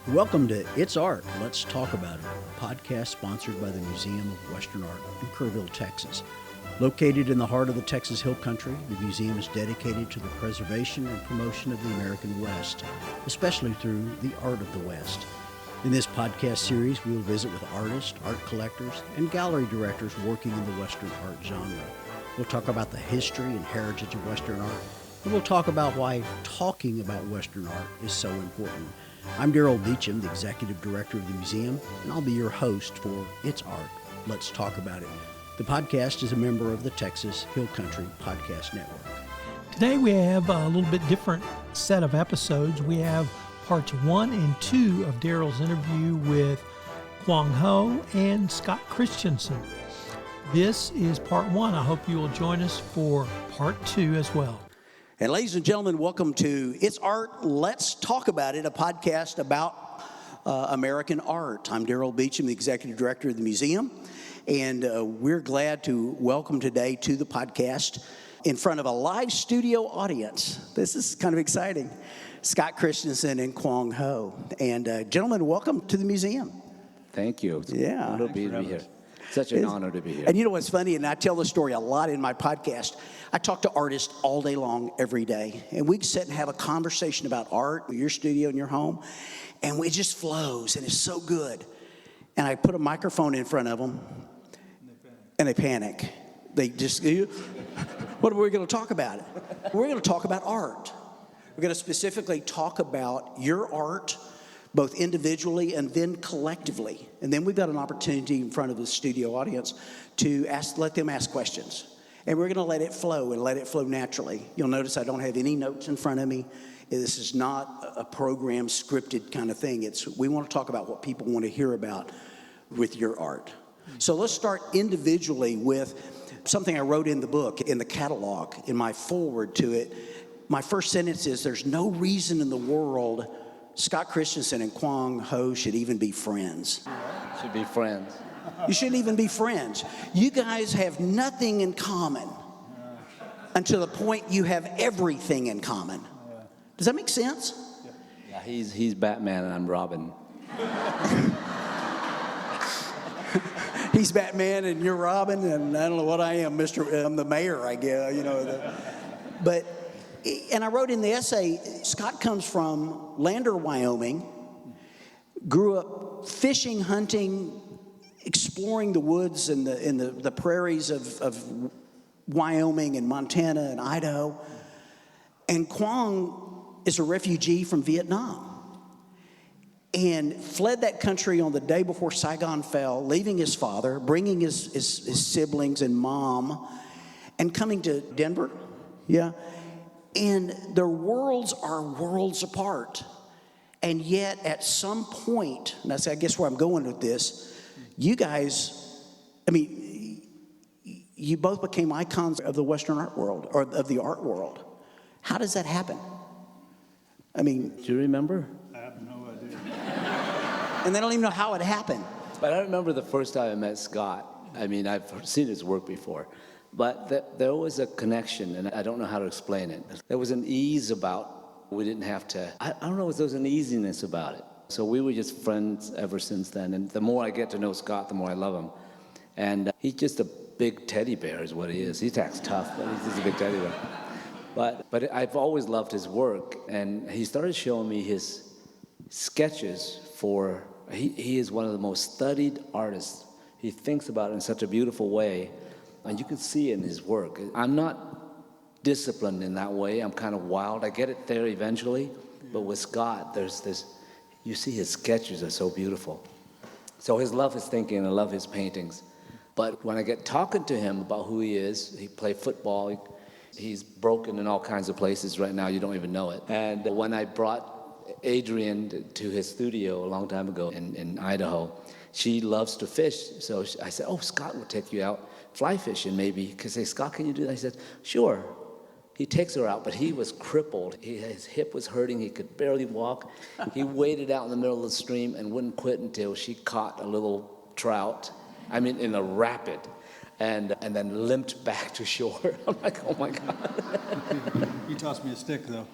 Welcome to It's Art, Let's Talk About It, a podcast sponsored by the Museum of Western Art in Kerrville, Texas. Located in the heart of the Texas Hill Country, the museum is dedicated to the preservation and promotion of the American West, especially through the art of the West. In this podcast series, we will visit with artists, art collectors, and gallery directors working in the Western art genre. We'll talk about the history and heritage of Western art, and we'll talk about why talking about Western art is so important. I'm Darrell Beauchamp, the Executive Director of the museum, and I'll be your host for It's Art, Let's Talk About It. The podcast is a member of the Texas Hill Country Podcast Network. Today we have a little bit different set of episodes. We have parts 1 and 2 of Darrell's interview with Quang and Scott Christensen. This is part 1. I hope you will join us for part 2 as well. And ladies and gentlemen, welcome to It's Art, Let's Talk About It, a podcast about American art. I'm Darrell Beauchamp, the Executive Director of the museum, and we're glad to welcome today to the podcast in front of a live studio audience. This is kind of exciting. Scott Christensen and Quang Ho. And gentlemen, welcome to the museum. Thank you. It's Yeah. an honor to be here. Such an honor to be here. And you know what's funny, and I tell this story a lot in my podcast, I talk to artists all day long, every day, and we sit and have a conversation about art, your studio and your home, and it just flows, and it's so good. And I put a microphone in front of them, and they panic. They just, what are we going to talk about? We're going to talk about art. We're going to specifically talk about your art, both individually and then collectively. And then we've got an opportunity in front of the studio audience to let them ask questions. And we're going to let it flow and let it flow naturally. You'll notice I don't have any notes in front of me. This is not a program scripted kind of thing. We want to talk about what people want to hear about with your art. So let's start individually with something I wrote in the book, in the catalog, in my foreword to it. My first sentence is, there's no reason in the world Scott Christensen and Quang Ho should even be friends. Should be friends. You shouldn't even be friends. You guys have nothing in common until the point you have everything in common. Does that make sense? Yeah, he's Batman and I'm Robin. He's Batman and you're Robin, and I don't know what I am, I'm the mayor, I guess, And I wrote in the essay, Scott comes from Lander, Wyoming, grew up fishing, hunting, exploring the woods and the prairies of Wyoming and Montana and Idaho. And Quang is a refugee from Vietnam and fled that country on the day before Saigon fell, leaving his father, bringing his siblings and mom, and coming to Denver. Yeah. And their worlds are worlds apart. And yet, at some point, and that's, I guess, where I'm going with this, you guys, you both became icons of the Western art world, or of the art world. How does that happen? Do you remember? I have no idea. And they don't even know how it happened. But I remember the first time I met Scott. I've seen his work before. But there was a connection, and I don't know how to explain it. There was an ease about, we didn't have to, I don't know, there was an easiness about it. So we were just friends ever since then. And the more I get to know Scott, the more I love him. And he's just a big teddy bear is what he is. He acts tough, but he's just a big teddy bear. But I've always loved his work, and he started showing me his sketches he is one of the most studied artists. He thinks about it in such a beautiful way. And you can see it in his work. I'm not disciplined in that way. I'm kind of wild. I get it there eventually. But with Scott, there's this, you see his sketches are so beautiful. So I love his thinking and I love his paintings. But when I get talking to him about who he is, he played football. He's broken in all kinds of places right now. You don't even know it. And when I brought Adrienne to his studio a long time ago in Idaho, she loves to fish. So I said, Scott will take you out fly fishing maybe. Because I said, Scott, can you do that? He said, sure. He takes her out, but he was crippled. His hip was hurting. He could barely walk. He waded out in the middle of the stream and wouldn't quit until she caught a little trout. In a rapid. And then limped back to shore. I'm like, oh my God. He tossed me a stick, though.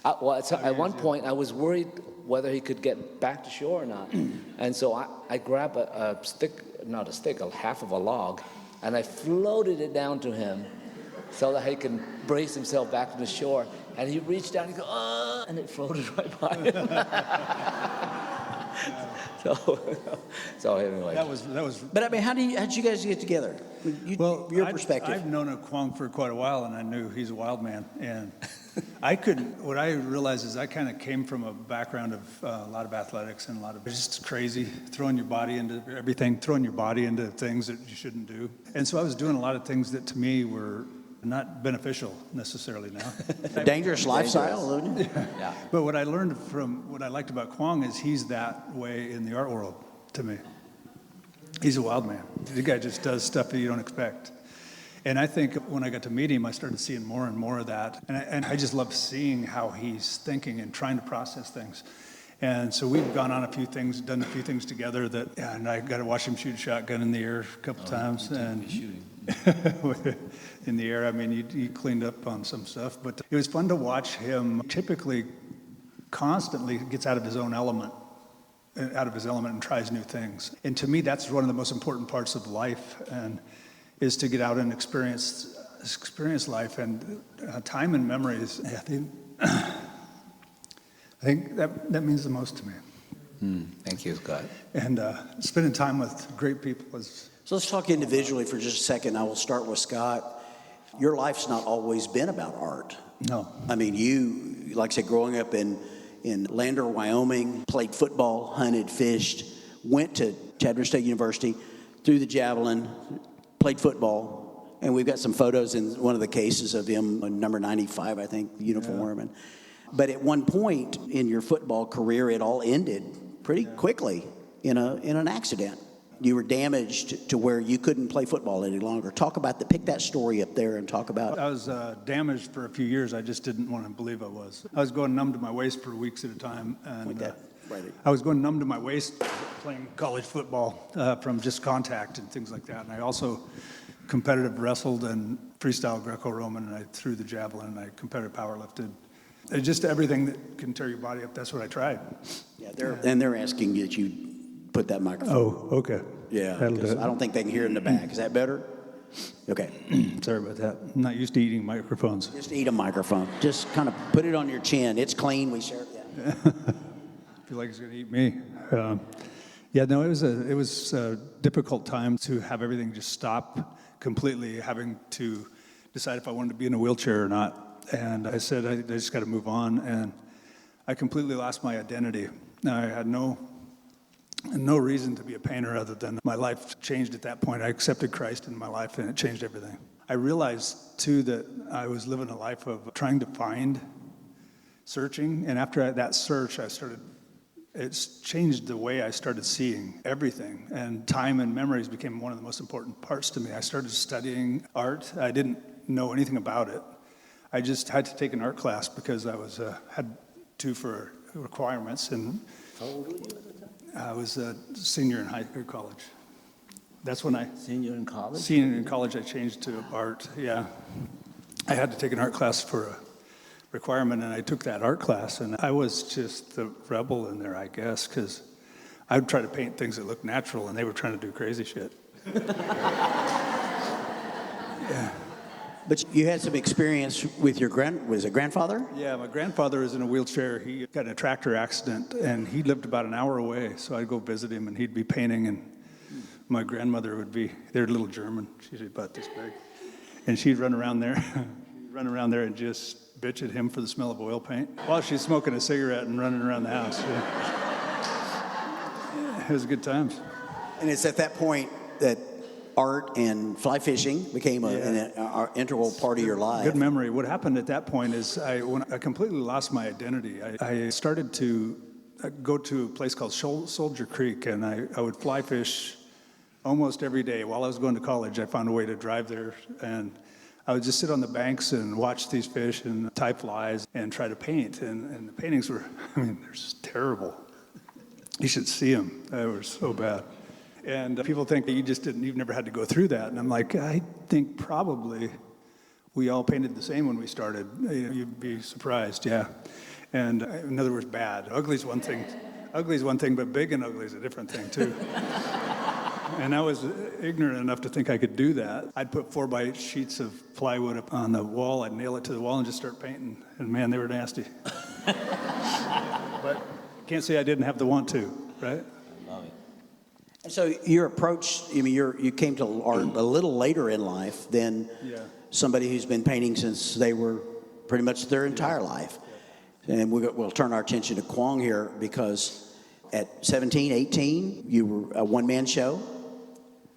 At one point, I was worried whether he could get back to shore or not. And so I grabbed a stick, not a stick, a half of a log, and I floated it down to him so that he can brace himself back to the shore. And he reached down and he goes, and it floated right by him. So anyway. That was. But I mean, how'd you guys get together? Your perspective. I've known Quang for quite a while, and I knew he's a wild man. And what I realized is I kind of came from a background of a lot of athletics and a lot of just crazy, throwing your body into everything, throwing your body into things that you shouldn't do. And so I was doing a lot of things that to me were not beneficial necessarily now. Dangerous lifestyle. Yeah. But what I learned from what I liked about Quang is he's that way in the art world to me. He's a wild man. The guy just does stuff that you don't expect. And I think when I got to meet him, I started seeing more and more of that. And I just love seeing how he's thinking and trying to process things. And so we've gone on a few things, done a few things together and I got to watch him shoot a shotgun in the air a couple times. And shooting. In the air, I mean, he cleaned up on some stuff. But it was fun to watch him typically constantly gets out of his element and tries new things. And to me, that's one of the most important parts of life, and is to get out and experience life. And time and memories, I think that means the most to me. Thank you, Scott. And spending time with great people is... So let's talk individually for just a second. I will start with Scott. Your life's not always been about art. No. I mean, you, like I said, growing up in Lander, Wyoming, played football, hunted, fished, went to Chadron State University, threw the javelin, played football, and we've got some photos in one of the cases of him, number 95, I think, uniform. Yeah. But at one point in your football career, it all ended pretty quickly in an accident. You were damaged to where you couldn't play football any longer. Pick that story up there and talk about it. I was damaged for a few years. I just didn't want to believe I was. I was going numb to my waist for weeks at a time. And I was going numb to my waist playing college football from just contact and things like that. And I also competitive wrestled and freestyle Greco-Roman, and I threw the javelin, and I competitive powerlifted. It's just everything that can tear your body up. That's what I tried. Yeah, they're asking that you put that microphone. Oh, okay. Yeah, I don't think they can hear it in the back. Is that better? Okay. Sorry about that. I'm not used to eating microphones. Just eat a microphone. Just kind of put it on your chin. It's clean. We share it. Yeah. I feel like it's going to eat me. It was a difficult time to have everything just stop completely, having to decide if I wanted to be in a wheelchair or not. And I said, I just got to move on. And I completely lost my identity. I had no reason to be a painter other than my life changed at that point. I accepted Christ in my life, and it changed everything. I realized, too, that I was living a life of trying to find, searching, and after that search, it's changed the way I started seeing everything, and time and memories became one of the most important parts to me. I started studying art. I didn't know anything about it. I just had to take an art class because I had to for requirements. And how old were you at the time? I was a senior in high school, college. That's when Senior in college? Senior in college, I changed to art, yeah. I had to take an art class for a requirement, and I took that art class, and I was just the rebel in there, I guess, because I would try to paint things that looked natural, and they were trying to do crazy shit. Yeah. But you had some experience with your grandfather? Yeah, my grandfather was in a wheelchair. He got in a tractor accident, and he lived about an hour away. So I'd go visit him, and he'd be painting, and my grandmother would be, they're a little German. She's about this big. And she'd run around there and just bitch at him for the smell of oil paint while she's smoking a cigarette and running around the house. Yeah. It was good times. And it's at that point that art and fly fishing became an integral part of your life. Good memory. What happened at that point is when I completely lost my identity. I started to go to a place called Soldier Creek, and I would fly fish almost every day. While I was going to college, I found a way to drive there, and I would just sit on the banks and watch these fish and tie flies and try to paint. And the paintings were, they're just terrible. You should see them. They were so bad. And people think that you've never had to go through that. And I'm like, I think probably we all painted the same when we started. You'd be surprised, yeah. And in other words, bad. Ugly's one thing. Ugly's one thing, but big and ugly is a different thing too. And I was ignorant enough to think I could do that. I'd put 4x8 sheets of plywood up on the wall. I'd nail it to the wall and just start painting. And man, they were nasty. But can't say I didn't have the want to, right? I love it. And so your approach, I mean, you came to art a little later in life than somebody who's been painting since they were pretty much their entire life. And we'll turn our attention to Quang here because at 17, 18, you were a one-man show.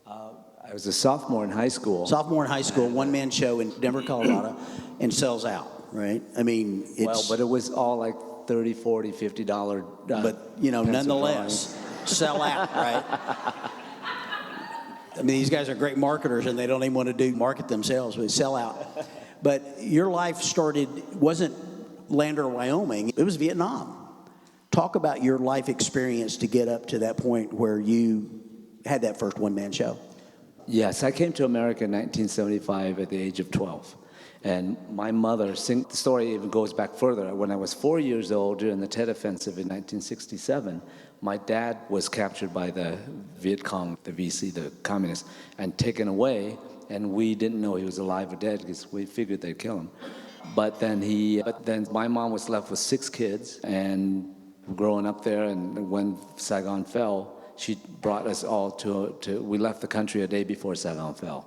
I was a sophomore in high school. Sophomore in high school, one-man show in Denver, Colorado, and sells out, right? I mean, it's... Well, but it was all like $30, $40, $50. But, you know, nonetheless, sell out, right? I mean, these guys are great marketers, and they don't even want to market themselves, but sell out. But your life wasn't Lander, Wyoming. It was Vietnam. Talk about your life experience to get up to that point where you had that first one-man show. Yes, I came to America in 1975 at the age of 12. And my mother, the story even goes back further. When I was 4 years old during the Tet Offensive in 1967, my dad was captured by the Viet Cong, the VC, the communists, and taken away. And we didn't know he was alive or dead because we figured they'd kill him. But then my mom was left with 6 kids, and growing up there, and when Saigon fell, she brought us all we left the country a day before Saigon fell.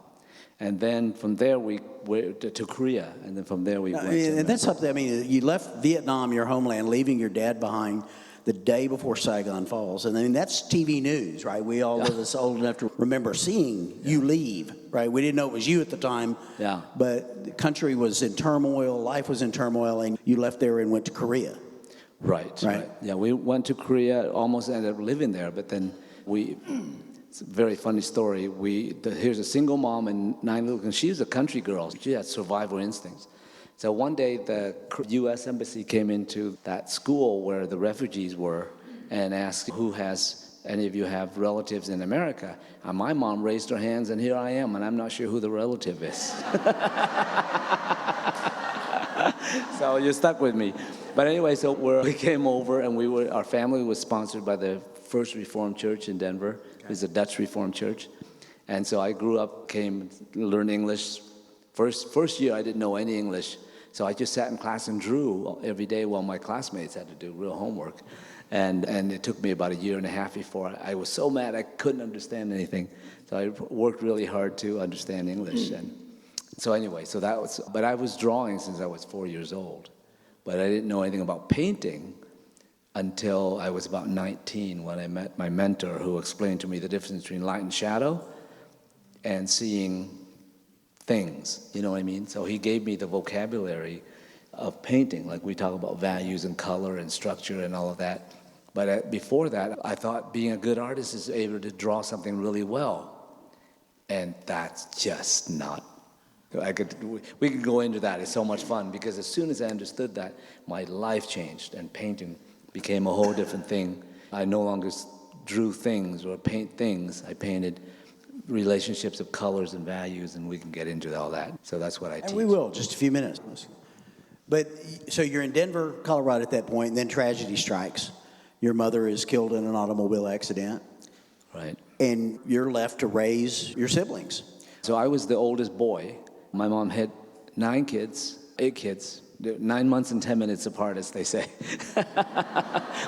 And then from there, we went to Korea, and then from there we went to... And that's something, I mean, you left Vietnam, your homeland, leaving your dad behind the day before Saigon falls. And I mean, that's TV news, right? We all of us old enough to remember seeing you leave, right? We didn't know it was you at the time. Yeah. But the country was in turmoil, life was in turmoil, and you left there and went to Korea. Right. Yeah, we went to Korea, almost ended up living there, but then it's a very funny story. Here's a single mom and 9 little kids. She was a country girl. She had survival instincts. So one day, the U.S. Embassy came into that school where the refugees were and asked, any of you have relatives in America? And my mom raised her hands, and here I am, and I'm not sure who the relative is. So you're stuck with me. But anyway, so we came over, and our family was sponsored by the First Reformed Church in Denver. It was a Dutch Reformed church. And so I grew up, learned English. First year, I didn't know any English. So I just sat in class and drew every day while my classmates had to do real homework. And it took me about a year and a half before I was so mad I couldn't understand anything. So I worked really hard to understand English. And so anyway, but I was drawing since I was 4 years old. But I didn't know anything about painting until I was about 19 when I met my mentor, who explained to me the difference between light and shadow and seeing things, you know what I mean? So he gave me the vocabulary of painting, like we talk about values and color and structure and all of that. But before that, I thought being a good artist is able to draw something really well. And that's just not. We could go into that. It's so much fun because as soon as I understood that, my life changed and painting became a whole different thing. I no longer drew things or paint things. I painted relationships of colors and values, and we can get into all that. So that's what I teach. And we will, just a few minutes. But so you're in Denver, Colorado at that point, and then tragedy strikes. Your mother is killed in an automobile accident. Right. And you're left to raise your siblings. So I was the oldest boy. My mom had 8 kids, 9 months and 10 minutes apart, as they say.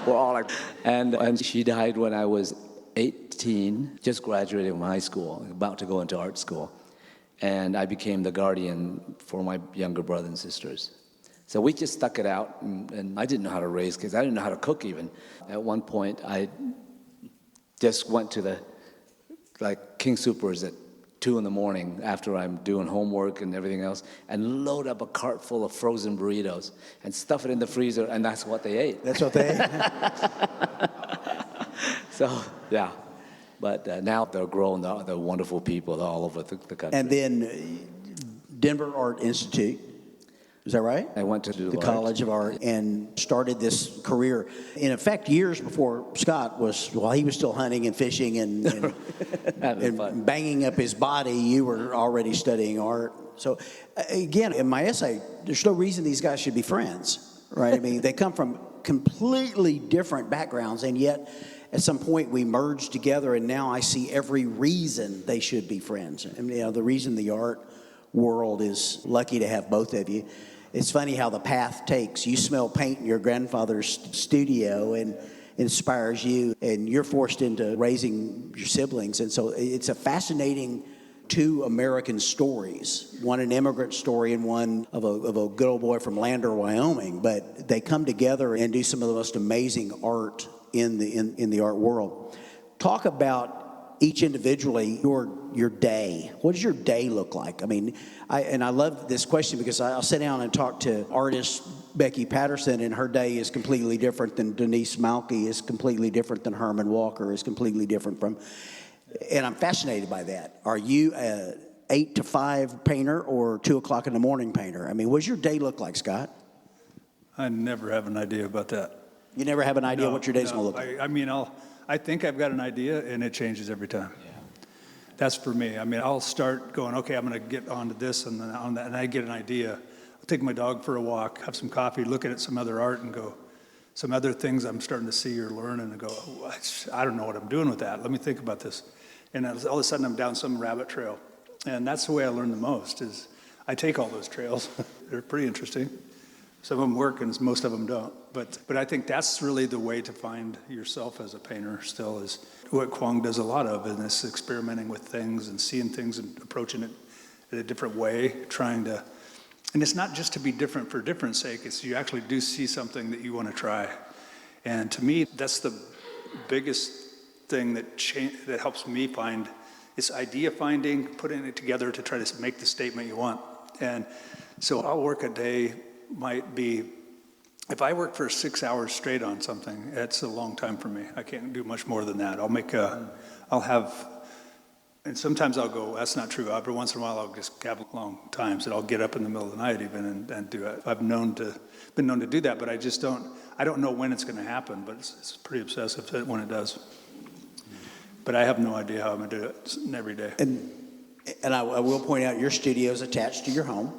We're all like, and she died when I was 18, just graduated from high school, about to go into art school. And I became the guardian for my younger brother and sisters. So we just stuck it out, and I didn't know how to raise kids. I didn't know how to cook even. At one point, I just went to the King Soopers at 2 in the morning after I'm doing homework and everything else, and load up a cart full of frozen burritos and stuff it in the freezer, and that's what they ate. That's what they ate? So, yeah. But now they're grown, they're wonderful people all over the country. And then Denver Art Institute, is that right? I went to the College of Art and started this career. In effect, years before Scott while he was still hunting and fishing and banging up his body, you were already studying art. So again, in my essay, there's no reason these guys should be friends, right? I mean, they come from completely different backgrounds, and yet at some point we merged together, and now I see every reason they should be friends. And the reason the art world is lucky to have both of you. It's funny how the path takes. You smell paint in your grandfather's studio and inspires you, and you're forced into raising your siblings. And so it's a fascinating two American stories, one an immigrant story and one of a good old boy from Lander, Wyoming. But they come together and do some of the most amazing art in the art world. Talk about each individually your day. What does your day look like? I mean, I love this question because I'll sit down and talk to artist Becky Patterson, and her day is completely different than Denise Malky, is completely different than Herman Walker, is completely different from, and I'm fascinated by that. Are you a 8 to 5 painter or 2 o'clock in the morning painter? I mean, what does your day look like, Scott? I never have an idea about that. You never have an idea what your day's going to look like? I mean, I think I've got an idea, and it changes every time. Yeah. That's for me. I mean, I'll start going, okay, I'm going to get onto this and then on that, and I get an idea. I'll take my dog for a walk, have some coffee, look at some other art, and go, some other things I'm starting to see or learn, and go, oh, I don't know what I'm doing with that. Let me think about this. And all of a sudden, I'm down some rabbit trail. And that's the way I learn the most, is I take all those trails. They're pretty interesting. Some of them work and most of them don't. But I think that's really the way to find yourself as a painter still, is what Quang does a lot of, and this experimenting with things and seeing things and approaching it in a different way, trying to, and it's not just to be different for different sake, it's you actually do see something that you want to try. And to me, that's the biggest thing that helps me find this idea finding, putting it together to try to make the statement you want. And so I'll work a day, might be, if I work for 6 hours straight on something, it's a long time for me. I can't do much more than that. I'll have, and sometimes I'll go, that's not true. Every once in a while I'll just have long times, and I'll get up in the middle of the night even and do it. I've been known to do that, but I don't know when it's going to happen, but it's pretty obsessive when it does. But I have no idea how I'm going to do it every day. And I will point out, your studio is attached to your home.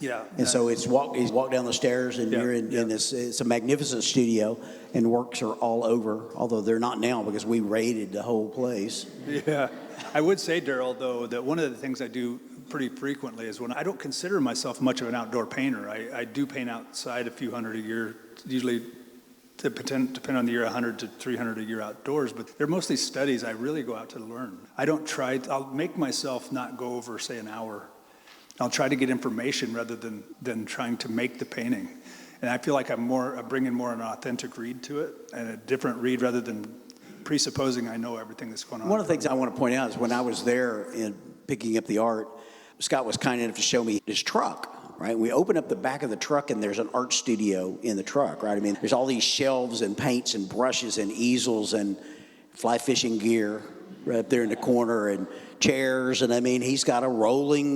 Yeah. And so he's walked down the stairs, and you're in this, it's a magnificent studio, and works are all over, although they're not now because we raided the whole place. Yeah. I would say, Darrell, though, that one of the things I do pretty frequently is when I don't consider myself much of an outdoor painter. I do paint outside a few hundred a year, usually depend on the year, 100 to 300 a year outdoors, but they're mostly studies. I really go out to learn. I'll make myself not go over, say, an hour. I'll try to get information rather than trying to make the painting. And I feel like I'm bringing more an authentic read to it, and a different read rather than presupposing I know everything that's going on. One of the things I want to point out is when I was there in picking up the art, Scott was kind enough to show me his truck. Right, we open up the back of the truck, and there's an art studio in the truck, right? I mean, there's all these shelves and paints and brushes and easels and fly fishing gear right up there in the corner, and chairs, and I mean, he's got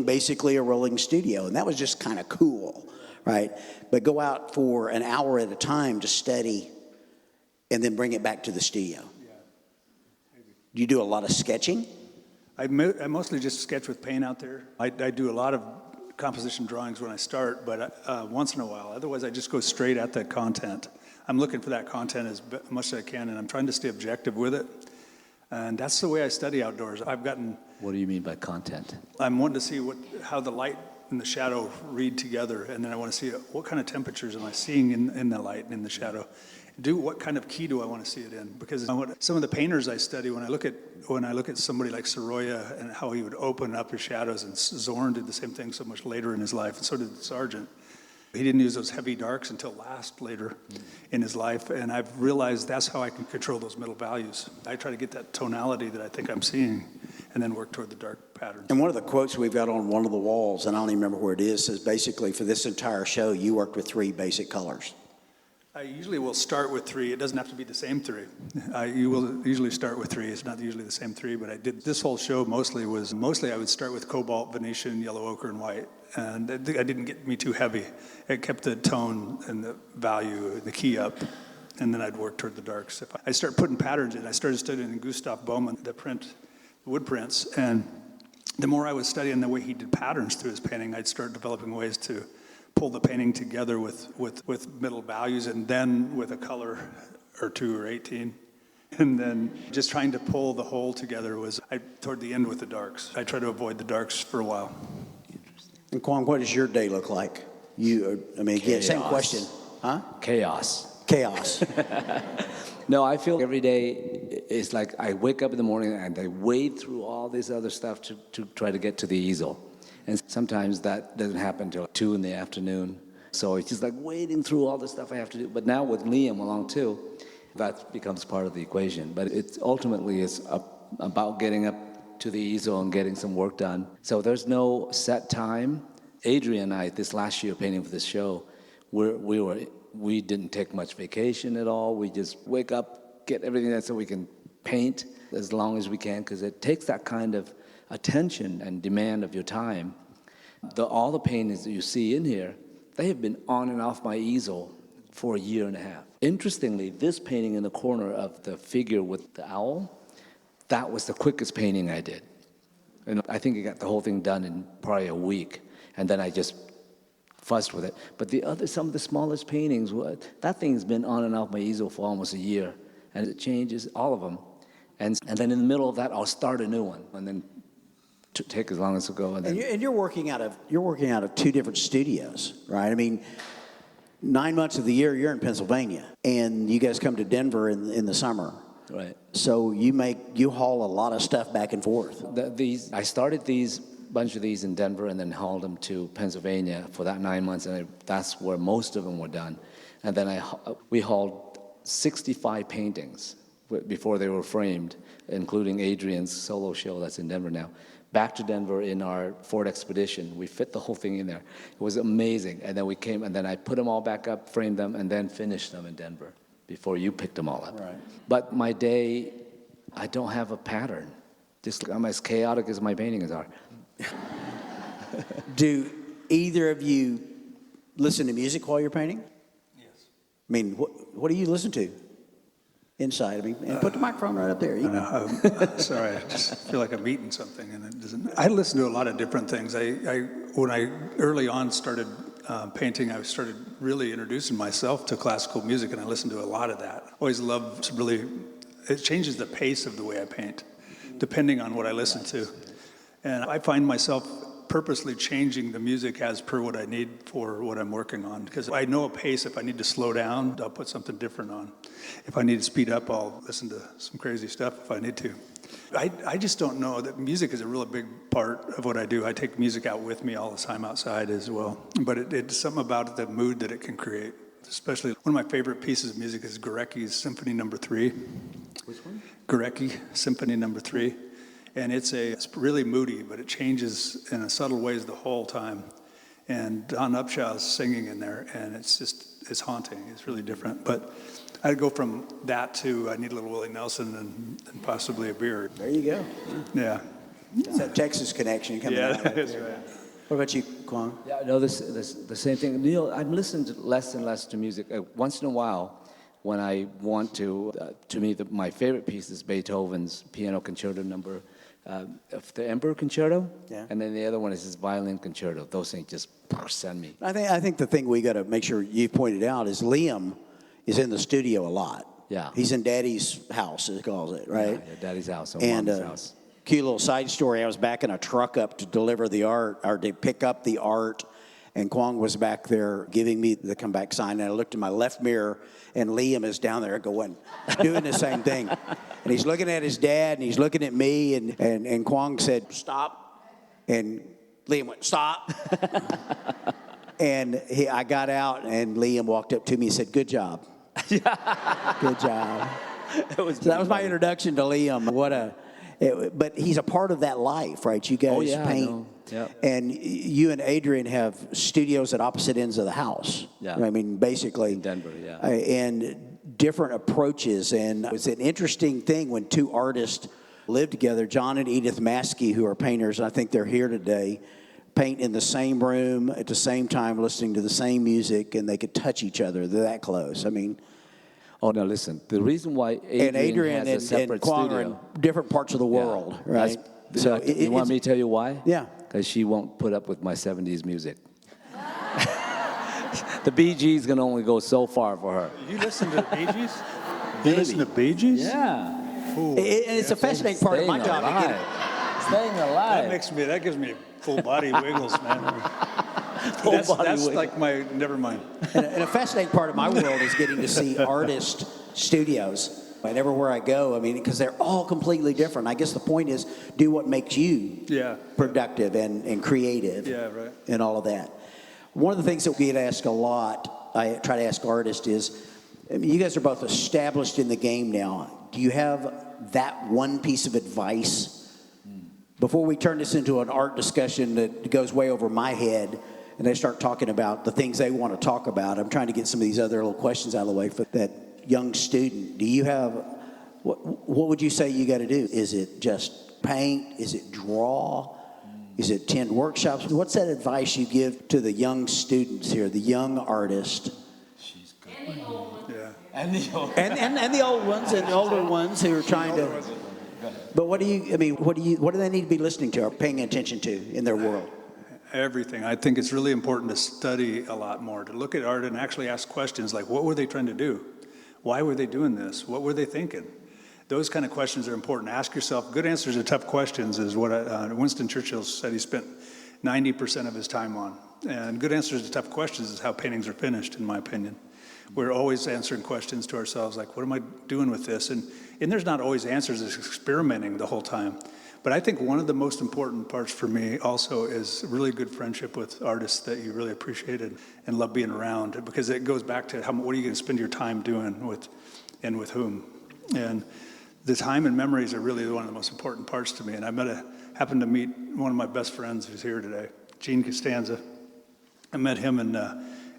basically a rolling studio, and that was just kind of cool, right? But go out for an hour at a time to study, and then bring it back to the studio. Yeah, maybe. Do you do a lot of sketching? I mostly just sketch with paint out there. I do a lot of composition drawings when I start, but once in a while. Otherwise, I just go straight at that content. I'm looking for that content as much as I can, and I'm trying to stay objective with it. And that's the way I study outdoors. What do you mean by content? I'm wanting to see how the light and the shadow read together, and then I want to see what kind of temperatures am I seeing in the light and in the shadow. What kind of key do I want to see it in? Because some of the painters I study, when I look at somebody like Sorolla and how he would open up his shadows, and Zorn did the same thing so much later in his life, and so did Sargent. He didn't use those heavy darks until later in his life, and I've realized that's how I can control those middle values. I try to get that tonality that I think I'm seeing, and then work toward the dark patterns. And one of the quotes we've got on one of the walls, and I don't even remember where it is, says basically for this entire show, you worked with 3 basic colors. I usually will start with 3. It doesn't have to be the same 3. You will usually start with 3. It's not usually the same 3, but I did this whole show mostly I would start with cobalt, Venetian, yellow ochre, and white. And I didn't get me too heavy. It kept the tone and the value, the key up, and then I'd work toward the darks. If I start putting patterns in, I started studying Gustav Baumann, the wood prints, and the more I was studying the way he did patterns through his painting, I'd start developing ways to pull the painting together with middle values, and then with a color or 2 or 18. And then just trying to pull the whole together toward the end with the darks. I try to avoid the darks for a while. And Quang, what does your day look like? Again, same question. Huh? Chaos. Chaos. No, I feel every day is like I wake up in the morning and I wade through all this other stuff to try to get to the easel. And sometimes that doesn't happen until 2 in the afternoon. So it's just like wading through all the stuff I have to do. But now with Liam along too, that becomes part of the equation. But it's ultimately about getting up to the easel and getting some work done. So there's no set time. Adrian and I, this last year painting for this show, we didn't take much vacation at all. We just wake up, get everything done so we can paint as long as we can, because it takes that kind of attention and demand of your time. All the paintings that you see in here, they have been on and off my easel for a year and a half. Interestingly, this painting in the corner of the figure with the owl, that was the quickest painting I did. And I think I got the whole thing done in probably a week, and then I just fussed with it. But some of the smallest paintings, that thing's been on and off my easel for almost a year, and it changes, all of them. And then in the middle of that, I'll start a new one, and then take as long as it go. And you're working out of 2 different studios, right? I mean, 9 months of the year you're in Pennsylvania, and you guys come to Denver in the summer. Right. So you haul a lot of stuff back and forth. I started bunch of these in Denver and then hauled them to Pennsylvania for that 9 months, and that's where most of them were done. And then we hauled 65 paintings before they were framed, including Adrian's solo show that's in Denver now, back to Denver in our Ford Expedition. We fit the whole thing in there. It was amazing. And then we came, and then I put them all back up, framed them, and then finished them in Denver before you picked them all up. Right. But my day, I don't have a pattern. I'm as chaotic as my paintings are. Do either of you listen to music while you're painting? Yes. I mean, what do you listen to inside? I mean, and put the microphone right up there. Sorry, I just feel like I'm eating something, and it doesn't. I listen to a lot of different things. When I early on started painting, I started really introducing myself to classical music, and I listened to a lot of that. Always loved to really. It changes the pace of the way I paint, depending on what I listen to. And I find myself purposely changing the music as per what I need for what I'm working on. Because I know a pace. If I need to slow down, I'll put something different on. If I need to speed up, I'll listen to some crazy stuff if I need to. I just don't know that music is a really big part of what I do. I take music out with me all the time outside as well. But it's something about the mood that it can create. Especially one of my favorite pieces of music is Gorecki's Symphony No. 3. Which one? Gorecki, Symphony No. 3. And it's really moody, but it changes in subtle ways the whole time. And Don Upshaw's singing in there, and it's haunting. It's really different. But I'd go from that to I Need a Little Willie Nelson and possibly a beer. There you go. Yeah. It's that Texas connection coming out. Yeah, that's right. What about you, Quang? Yeah, no, the same thing. I'm listening less and less to music. Once in a while, when I want to me, my favorite piece is Beethoven's Piano Concerto number. The Emperor Concerto, yeah. And then the other one is his Violin Concerto. Those things just send me. I think the thing we got to make sure you pointed out is Liam is in the studio a lot. Yeah. He's in Daddy's house, as he calls it, right? Yeah, Daddy's house or And Mom's house. cute little side story. I was backing a truck up to deliver the art, or to pick up the art, and Quang was back there giving me the comeback sign, and I looked in my left mirror, and Liam is down there doing the same thing. And he's looking at his dad, and he's looking at me, and Quang said, "Stop." And Liam went, "Stop." And I got out, and Liam walked up to me and said, "Good job." Good job. So that was my introduction to Liam. But he's a part of that life, right? You guys paint. Yeah. And you and Adrian have studios at opposite ends of the house. Yeah. I mean, basically. In Denver, yeah. And different approaches. And it's an interesting thing when 2 artists live together, John and Edith Maskey, who are painters, and I think they're here today, paint in the same room at the same time, listening to the same music, and they could touch each other. They're that close. I mean. Oh, no, listen. The reason why Adrian has a separate and Quang studio. are in different parts of the world, right? So You want me to tell you why? Yeah. Because she won't put up with my 70s music. The Bee Gees can only go so far for her. You listen to the Bee Gees? You listen to Bee Gees? Yeah. Ooh, And it's a fascinating part of my job. Staying alive. that gives me full body wiggles, man. Full body That's wiggles. like my, never mind. And a fascinating part of my world is getting to see artist studios. And everywhere I go, I mean, because they're all completely different. I guess the point is do what makes you productive and creative Right. and all of that. One of the things that we get asked a lot, I try to ask artists is, I mean, you guys are both established in the game now. Do you have that one piece of advice? Before we turn this into an art discussion that goes way over my head and they start talking about the things they want to talk about, I'm trying to get some of these other little questions out of the way for that young student. Do you have, what would you say you got to do? Is it just paint? Is it draw? Is it attend workshops? What's that advice you give to the young students here, the young artist? And the old And the old ones and the older ones who are trying to. But what do they need to be listening to or paying attention to in their world? Everything. I think it's really important to study a lot more, to look at art and actually ask questions like, what were they trying to do? Why were they doing this? What were they thinking? Those kind of questions are important. Ask yourself. Good answers to tough questions is what Winston Churchill said he spent 90% of his time on. And good answers to tough questions is how paintings are finished, in my opinion. We're always answering questions to ourselves like, what am I doing with this? And there's not always answers. It's experimenting the whole time. But I think one of the most important parts for me also is really good friendship with artists that you really appreciated and love being around, because it goes back to what are you going to spend your time doing with and with whom. And the time and memories are really one of the most important parts to me. And I happened to meet one of my best friends who's here today, Gene Costanza. I met him and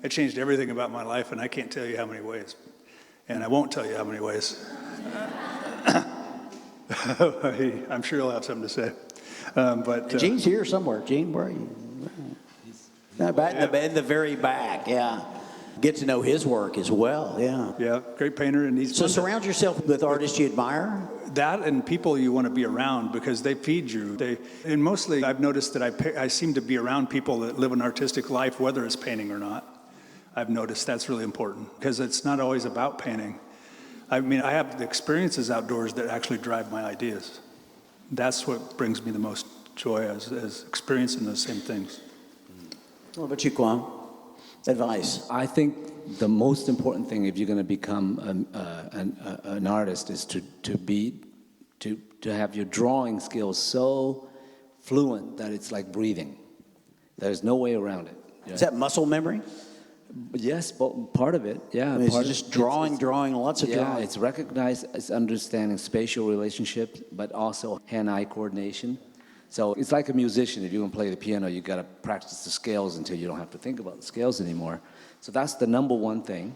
it changed everything about my life, and I can't tell you how many ways. And I won't tell you how many ways. I'm sure he'll have something to say. But Gene's here somewhere. Gene, where are you? Back in the very back, yeah. Get to know his work as well, yeah. Yeah, great painter. And he's So surround yourself with artists you admire? That and people you want to be around because they feed you. And mostly I've noticed that I seem to be around people that live an artistic life, whether it's painting or not. I've noticed that's really important because it's not always about painting. I mean, I have the experiences outdoors that actually drive my ideas. That's what brings me the most joy as experiencing those same things. What about you, Quang? Advice? I think the most important thing if you're going to become an artist is to have your drawing skills so fluent that it's like breathing. There's no way around it. Is that muscle memory? Yes, but part of it, yeah. I mean, part it's just drawing, lots of drawing. Yeah, it's recognized as understanding spatial relationships, but also hand-eye coordination. So it's like a musician. If you want to play the piano, you got to practice the scales until you don't have to think about the scales anymore. So that's the number one thing.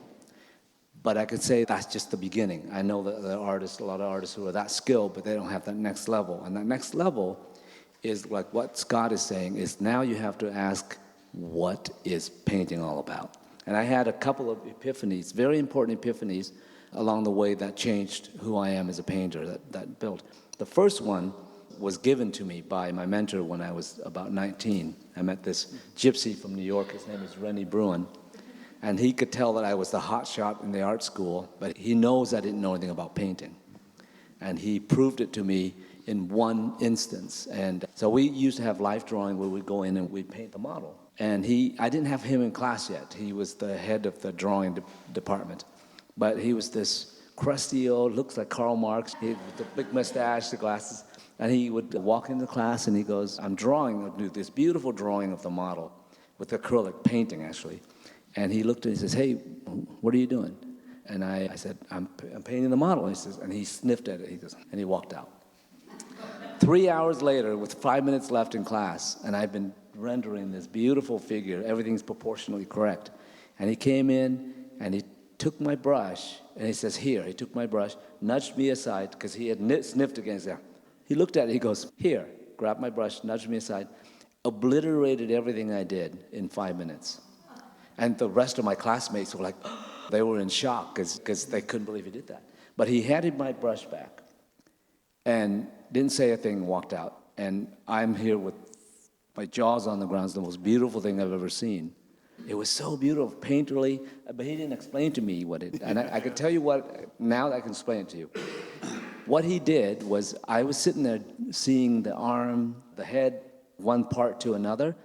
But I could say that's just the beginning. I know that there are artists, a lot of artists who are that skilled, but they don't have that next level. And that next level is like what Scott is saying, is now you have to ask, what is painting all about? And I had a couple of epiphanies, very important epiphanies, along the way that changed who I am as a painter, that built. The first one was given to me by my mentor when I was about 19. I met this gypsy from New York. His name is Rennie Bruin. And he could tell that I was the hot shot in the art school, but he knows I didn't know anything about painting. And he proved it to me in one instance. And so we used to have life drawing where we'd go in and we'd paint the model. And I didn't have him in class yet. He was the head of the drawing department. But he was this crusty old, looks like Karl Marx, with the big mustache, the glasses. And he would walk into class and he goes, I'm drawing, I'll do this beautiful drawing of the model with acrylic painting, actually. And he looked at me and says, hey, what are you doing? And I said, I'm painting the model. And he says, and he sniffed at it. He goes, and he walked out. 3 hours later, with 5 minutes left in class, and I've been rendering this beautiful figure, everything's proportionally correct. And he came in and he took my brush and he says, here. He took my brush, nudged me aside because he had sniffed against it. He looked at it, he goes, here, grabbed my brush, nudged me aside, obliterated everything I did in 5 minutes. And the rest of my classmates were like, they were in shock because they couldn't believe he did that. But he handed my brush back and didn't say a thing and walked out. And I'm here with my jaws on the ground. It's the most beautiful thing I've ever seen. It was so beautiful, painterly, but he didn't explain to me what it, and I can tell you what, now I can explain it to you. What he did was, I was sitting there seeing the arm, the head, one part to another.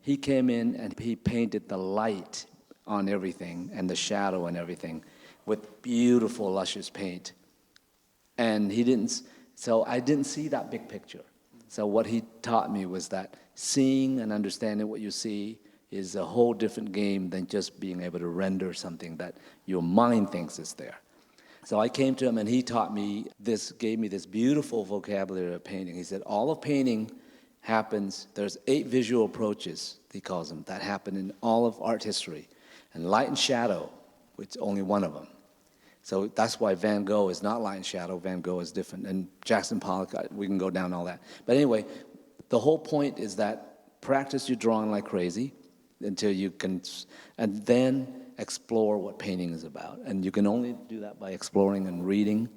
He came in and he painted the light on everything and the shadow and everything with beautiful, luscious paint. And so I didn't see that big picture. So what he taught me was that seeing and understanding what you see is a whole different game than just being able to render something that your mind thinks is there. So I came to him and he taught me this, gave me this beautiful vocabulary of painting. He said, all of painting happens, there's 8 visual approaches, he calls them, that happen in all of art history. And light and shadow, which is only one of them. So that's why Van Gogh is not light and shadow, Van Gogh is different. And Jackson Pollock, we can go down all that. But anyway, the whole point is that practice your drawing like crazy until you can, and then explore what painting is about. And you can only do that by exploring and reading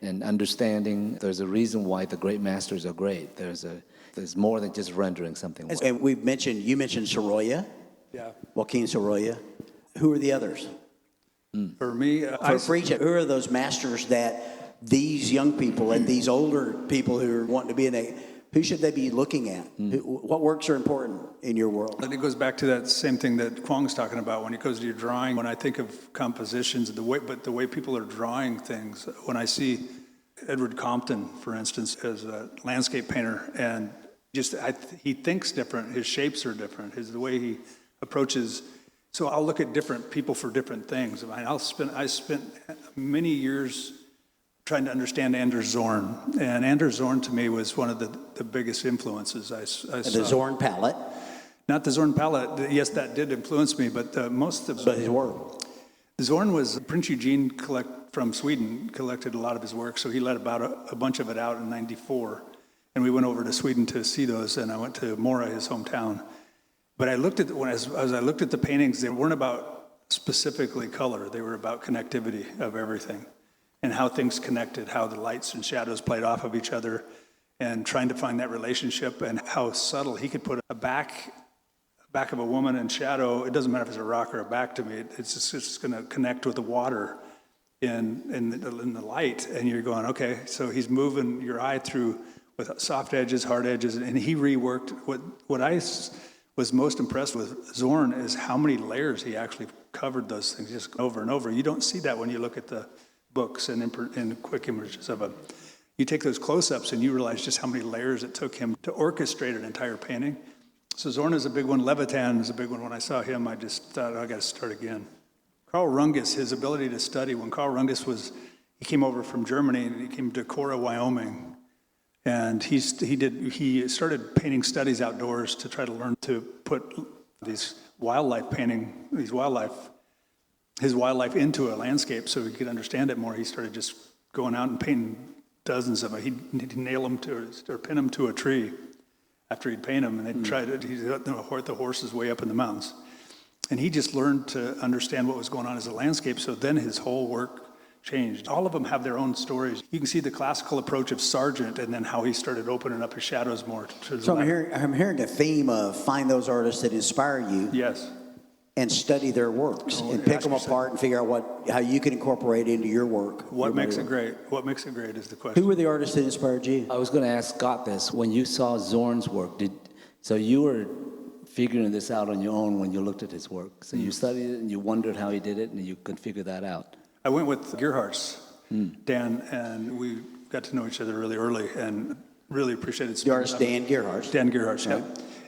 and understanding. There's a reason why the great masters are great. There's more than just rendering something. And you mentioned Sorolla, Yeah. Joaquin Sorolla. Who are the others? For me, For each, who are those masters that these young people and these older people who are wanting to be who should they be looking at? What works are important in your world? And it goes back to that same thing that Quang's talking about when it goes to your drawing. When I think of compositions, the way people are drawing things, when I see Edward Compton, for instance, as a landscape painter, and he thinks different, his shapes are different, the way he approaches. So I'll look at different people for different things. I spent many years trying to understand Anders Zorn, and Anders Zorn to me was one of the biggest influences I saw. The Zorn palette. Not the Zorn palette. Yes, that did influence me, but But his work. Zorn was Prince Eugene from Sweden collected a lot of his work, so he let about a bunch of it out in '94, and we went over to Sweden to see those, and I went to Mora, his hometown. But I looked at as I looked at the paintings, they weren't about specifically color; they were about connectivity of everything, and how things connected, how the lights and shadows played off of each other, and trying to find that relationship, and how subtle he could put a back of a woman in shadow. It doesn't matter if it's a rock or a back to me. It's just going to connect with the water in the light, and you're going, okay. So he's moving your eye through with soft edges, hard edges, and he reworked. What I was most impressed with Zorn is how many layers he actually covered those things just over and over. You don't see that when you look at the books and quick images of them. You take those close-ups and you realize just how many layers it took him to orchestrate an entire painting. So Zorn is a big one. Levitan is a big one. When I saw him, I just thought, I got to start again. Carl Rungus, his ability to study. When Carl Rungus he came over from Germany and he came to Cora, Wyoming, and he started painting studies outdoors to try to learn to put his wildlife into a landscape so he could understand it more. He started just going out and painting dozens of them. He'd nail them or pin them to a tree after he'd paint them, and they'd try to, the horses way up in the mountains. And he just learned to understand what was going on as a landscape, so then his whole work changed. All of them have their own stories. You can see the classical approach of Sargent and then how he started opening up his shadows more. So I'm hearing a theme of find those artists that inspire you. Yes. And study their works and pick them apart and figure out how you can incorporate it into your work. What makes it great? What makes it great is the question. Who were the artists that inspired you? I was going to ask Scott this. When you saw Zorn's work, so you were figuring this out on your own when you looked at his work. So you studied it and you wondered how he did it and you could figure that out. I went with Gerhardt's, Dan, and we got to know each other really early and really appreciated The artist Dan Gerhardt. Dan Gerhardt, yeah.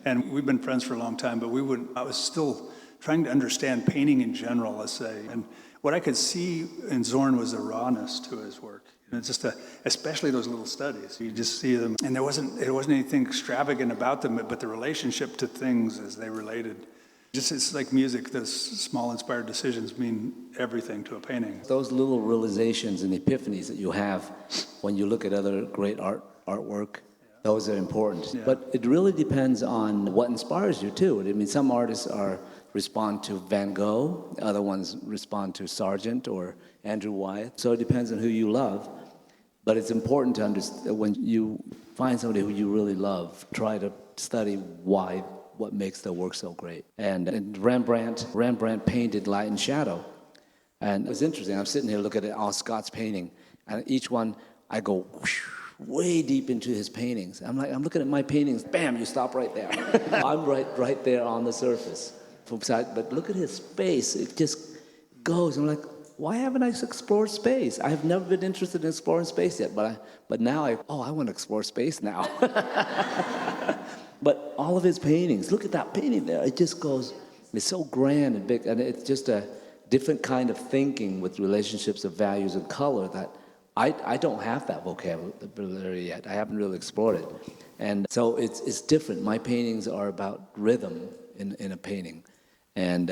And we've been friends for a long time, but I was still trying to understand painting in general, let's say. And what I could see in Zorn was a rawness to his work. And it's just especially those little studies. You just see them, and it wasn't anything extravagant about them, but the relationship to things as they related. It's like music, those small inspired decisions mean everything to a painting. Those little realizations and epiphanies that you have when you look at other great artwork, those are important. Yeah. But it really depends on what inspires you too. I mean, some artists respond to Van Gogh, other ones respond to Sargent or Andrew Wyeth. So it depends on who you love. But it's important to understand when you find somebody who you really love, try to study what makes their work so great. And Rembrandt painted light and shadow. And it was interesting. I'm sitting here looking at all Scott's painting, and each one I go whoosh, way deep into his paintings. I'm looking at my paintings. Bam! You stop right there. I'm right there on the surface. But look at his space. It just goes. I'm like, why haven't I explored space? I have never been interested in exploring space yet. But now I want to explore space now. But all of his paintings. Look at that painting there. It just goes. It's so grand and big, and it's just a different kind of thinking with relationships of values and color that I don't have that vocabulary yet. I haven't really explored it. And so it's different. My paintings are about rhythm in a painting. And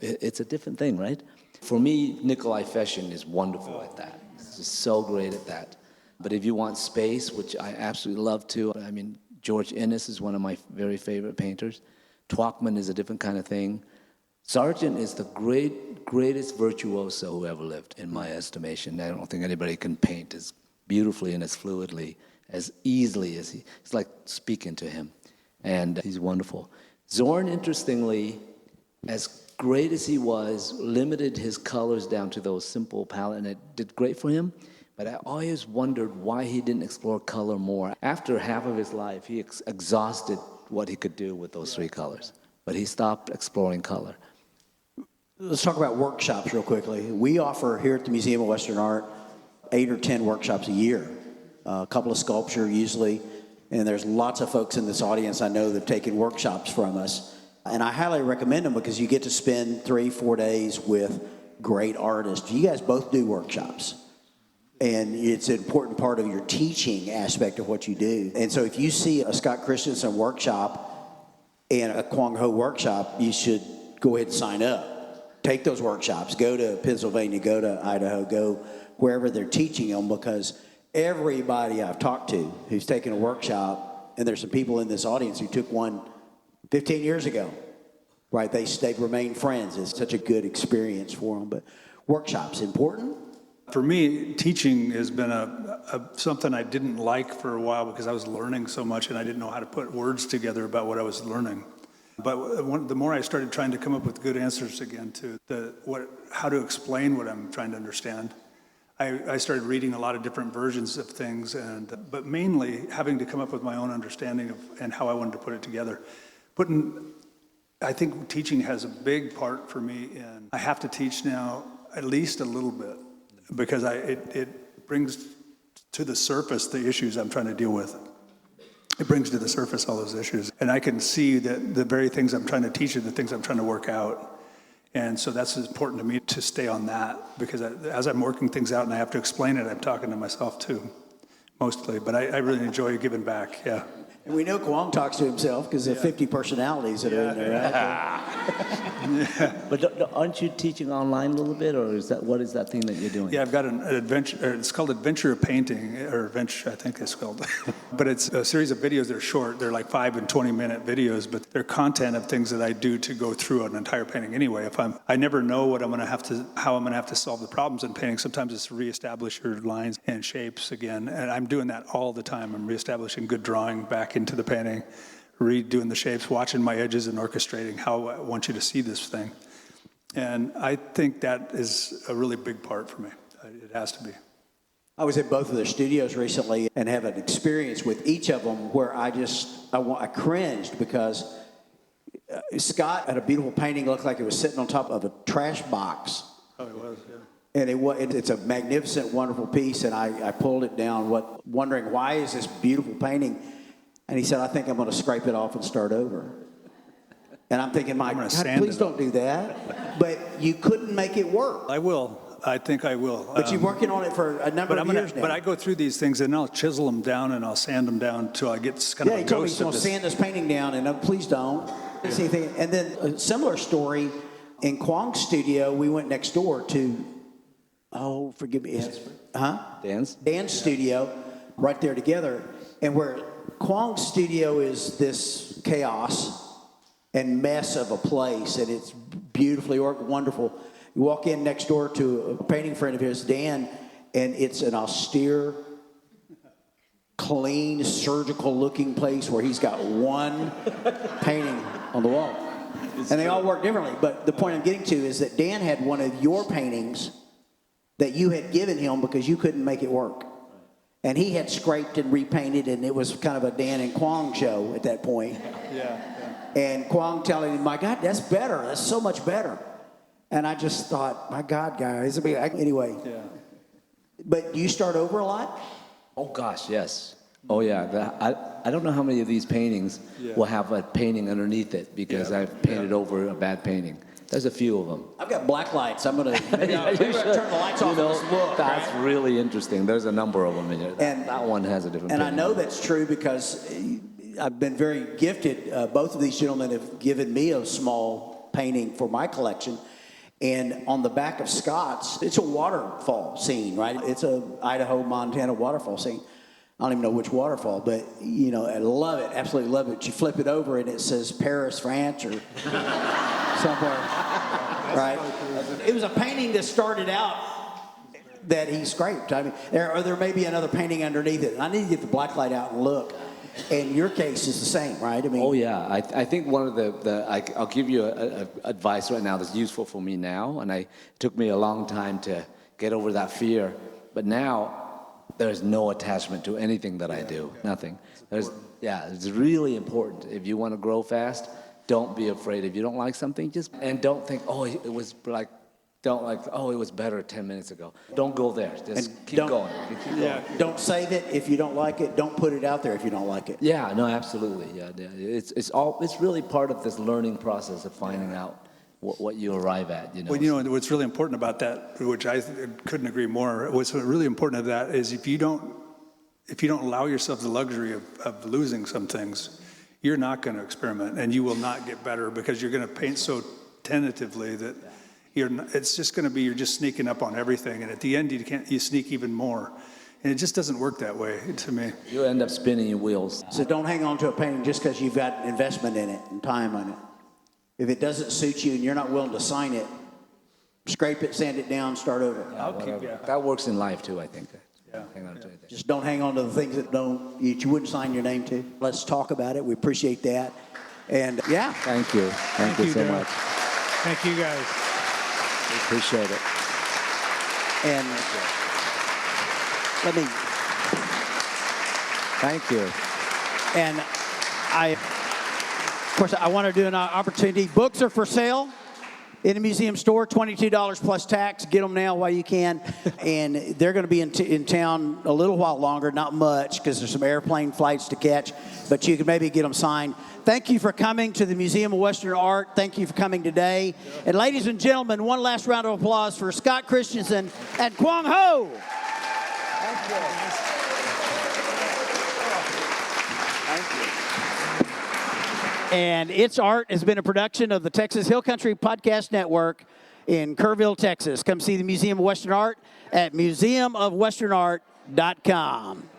it's a different thing, right? For me, Nikolai Feshin is wonderful at that. He's just so great at that. But if you want space, which I absolutely love too, I mean, George Inness is one of my very favorite painters. Twachtman is a different kind of thing. Sargent is the greatest virtuoso who ever lived, in my estimation. I don't think anybody can paint as beautifully and as fluidly, as easily as he. It's like speaking to him, and he's wonderful. Zorn, interestingly, as great as he was, limited his colors down to those simple palette, and it did great for him. But I always wondered why he didn't explore color more. After half of his life, he exhausted what he could do with those three colors. But he stopped exploring color. Let's talk about workshops real quickly. We offer here at the Museum of Western Art 8 or 10 workshops a year, a couple of sculpture usually, and there's lots of folks in this audience I know that have taken workshops from us. And I highly recommend them because you get to spend 3-4 days with great artists. You guys both do workshops, and it's an important part of your teaching aspect of what you do. And so if you see a Scott Christensen workshop and a Quang Ho workshop, you should go ahead and sign up. Take those workshops. Go to Pennsylvania, go to Idaho, go wherever they're teaching them, because everybody I've talked to who's taken a workshop, and there's some people in this audience who took one 15 years ago, right? They've remained friends. It's such a good experience for them. But workshops, important? For me, teaching has been something I didn't like for a while because I was learning so much and I didn't know how to put words together about what I was learning. But the more I started trying to come up with good answers again to how to explain what I'm trying to understand, I started reading a lot of different versions of things, but mainly having to come up with my own understanding of and how I wanted to put it together. I think teaching has a big part for me in, I have to teach now at least a little bit, because it brings to the surface the issues I'm trying to deal with. It brings to the surface all those issues. And I can see that the very things I'm trying to teach are the things I'm trying to work out. And so that's important to me to stay on that, because as I'm working things out and I have to explain it, I'm talking to myself too, mostly. But I really enjoy giving back, yeah. And we know Quang talks to himself because of 50 personalities that are in there, right? But aren't you teaching online a little bit, or what is that thing that you're doing? Yeah, I've got an adventure, it's called Adventure Painting, or Adventure, I think it's called. But it's a series of videos. They're short. They're like 5 and 20-minute videos, but they're content of things that I do to go through an entire painting anyway. I never know how I'm going to have to solve the problems in painting. Sometimes it's to reestablish your lines and shapes again, and I'm doing that all the time. I'm reestablishing good drawing back into the painting, redoing the shapes, watching my edges and orchestrating how I want you to see this thing. And I think that is a really big part for me. It has to be. I was in both of their studios recently and have an experience with each of them where I cringed because Scott had a beautiful painting, looked like it was sitting on top of a trash box. Oh, it was, yeah. And it's a magnificent, wonderful piece, and I pulled it down, wondering, why is this beautiful painting? And he said, I think I'm going to scrape it off and start over. And I'm thinking, my God, please don't do that. But you couldn't make it work. I will. I think I will. But you're working on it for a number of years now. But I go through these things and I'll chisel them down and I'll sand them down until I get kind of a ghost of this. Yeah, he told me he's going to sand this painting down, and please don't. Yeah. And then a similar story, in Quang's studio, we went next door to, forgive me. Dan's studio, right there together. And where Quang's studio is this chaos and mess of a place, and it's beautifully wonderful. You walk in next door to a painting friend of his, Dan, and it's an austere clean, surgical-looking place where he's got one painting on the wall. And they all work differently. But the point I'm getting to is that Dan had one of your paintings that you had given him because you couldn't make it work. And he had scraped and repainted, and it was kind of a Dan and Quang show at that point. Yeah. And Quang telling him, my God, that's better. That's so much better. And I just thought, my God, guys. Anyway. Yeah. But do you start over a lot? Oh gosh, yes. Oh yeah. I don't know how many of these paintings will have a painting underneath it because I've painted over a bad painting. There's a few of them. I've got black lights. I'm gonna turn the lights off. That's really interesting. There's a number of them in here. And that one has a different. And painting. I know that's true because I've been very gifted. Both of these gentlemen have given me a small painting for my collection. And on the back of Scott's, it's a waterfall scene, right? It's a Idaho, Montana waterfall scene. I don't even know which waterfall, but, you know, I love it, absolutely love it. You flip it over and it says Paris, France, or somewhere, right? It was a painting that started out that he scraped. I mean, there may be another painting underneath it. I need to get the black light out and look. And your case is the same, right? I mean, oh yeah, I think one of I'll give you advice right now that's useful for me now, and it took me a long time to get over that fear, but now there's no attachment to anything that I do, nothing. It's really important. If you want to grow fast, don't be afraid. If you don't like something, and don't think, oh, it was like. It was better 10 minutes ago. Don't go there. Just keep going. Don't save it if you don't like it. Don't put it out there if you don't like it. Yeah, no, absolutely. Yeah. It's really part of this learning process of finding out what you arrive at. You know. Well, you know what's really important about that, which I couldn't agree more. What's really important of that is if you don't allow yourself the luxury of losing some things, you're not going to experiment, and you will not get better because you're going to paint so tentatively that. It's just going to be you're just sneaking up on everything, and at the end you sneak even more, and it just doesn't work that way to me. You end up spinning your wheels. So don't hang on to a painting just because you've got investment in it and time on it. If it doesn't suit you and you're not willing to sign it, scrape it, sand it down, start over. That works in life too, I think. Hang on to it. Just don't hang on to the things that you wouldn't sign your name to. Let's talk about it. We appreciate that, and Thank you. Thank you so much. Thank you, guys. We appreciate it. And let me. Thank you. And of course, I want to do an opportunity. Books are for sale in the museum store, $22 plus tax. Get them now while you can. And they're going to be in town a little while longer, not much, because there's some airplane flights to catch. But you can maybe get them signed. Thank you for coming to the Museum of Western Art. Thank you for coming today. And ladies and gentlemen, one last round of applause for Scott Christensen and Quang Ho. Thank you. And It's Art has been a production of the Texas Hill Country Podcast Network in Kerrville, Texas. Come see the Museum of Western Art at museumofwesternart.com.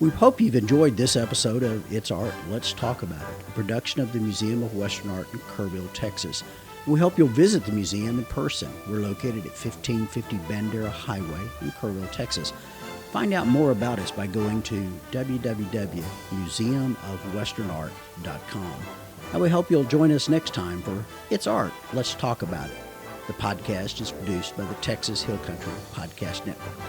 We hope you've enjoyed this episode of It's Art, Let's Talk About It, a production of the Museum of Western Art in Kerrville, Texas. We hope you'll visit the museum in person. We're located at 1550 Bandera Highway in Kerrville, Texas. Find out more about us by going to www.museumofwesternart.com. And we hope you'll join us next time for It's Art, Let's Talk About It. The podcast is produced by the Texas Hill Country Podcast Network.